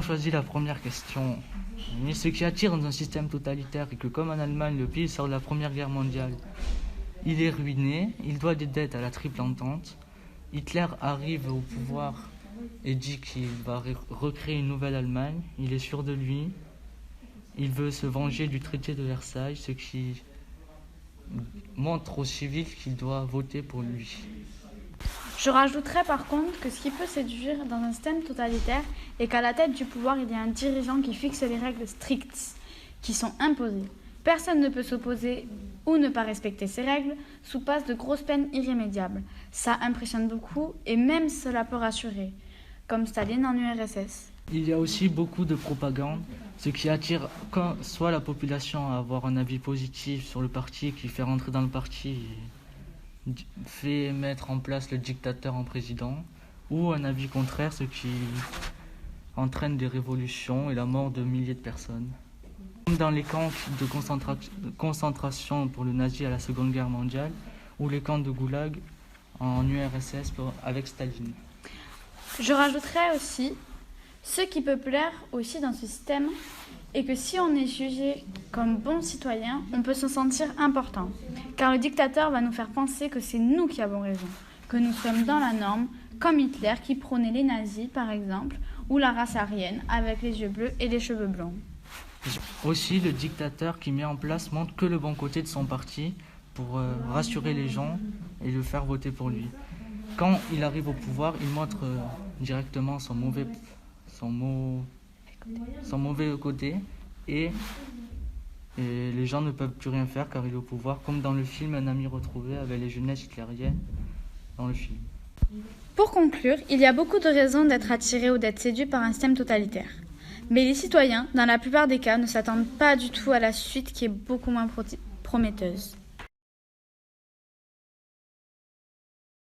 choisit la première question. Mais ce qui attire dans un système totalitaire est que, comme en Allemagne, le pays sort de la Première Guerre mondiale, il est ruiné, il doit des dettes à la Triple Entente. Hitler arrive au pouvoir et dit qu'il va recréer une nouvelle Allemagne. Il est sûr de lui. Il veut se venger du traité de Versailles, ce qui montre aux civils qu'il doit voter pour lui. Je rajouterais par contre que ce qui peut séduire dans un système totalitaire est qu'à la tête du pouvoir, il y a un dirigeant qui fixe les règles strictes qui sont imposées. Personne ne peut s'opposer ou ne pas respecter ces règles sous passe de grosses peines irrémédiables. Ça impressionne beaucoup et même cela peut rassurer, comme Staline en URSS. Il y a aussi beaucoup de propagande, ce qui attire soit la population à avoir un avis positif sur le parti, qui fait rentrer dans le parti et fait mettre en place le dictateur en président, ou un avis contraire, ce qui entraîne des révolutions et la mort de milliers de personnes. Comme dans les camps de concentration pour le nazi à la Seconde Guerre mondiale, ou les camps de goulag en URSS avec Staline. Je rajouterais aussi, ce qui peut plaire aussi dans ce système est que si on est jugé comme bon citoyen, on peut se sentir important. Car le dictateur va nous faire penser que c'est nous qui avons raison, que nous sommes dans la norme, comme Hitler qui prônait les nazis par exemple, ou la race aryenne avec les yeux bleus et les cheveux blonds. Aussi, le dictateur qui met en place montre que le bon côté de son parti pour rassurer les gens et le faire voter pour lui. Quand il arrive au pouvoir, il montre directement son mauvais côté et les gens ne peuvent plus rien faire car il est au pouvoir, comme dans le film Un ami retrouvé avec les jeunesses hitlériennes dans le film. Pour conclure, il y a beaucoup de raisons d'être attiré ou d'être séduit par un système totalitaire. Mais les citoyens, dans la plupart des cas, ne s'attendent pas du tout à la suite qui est beaucoup moins prometteuse.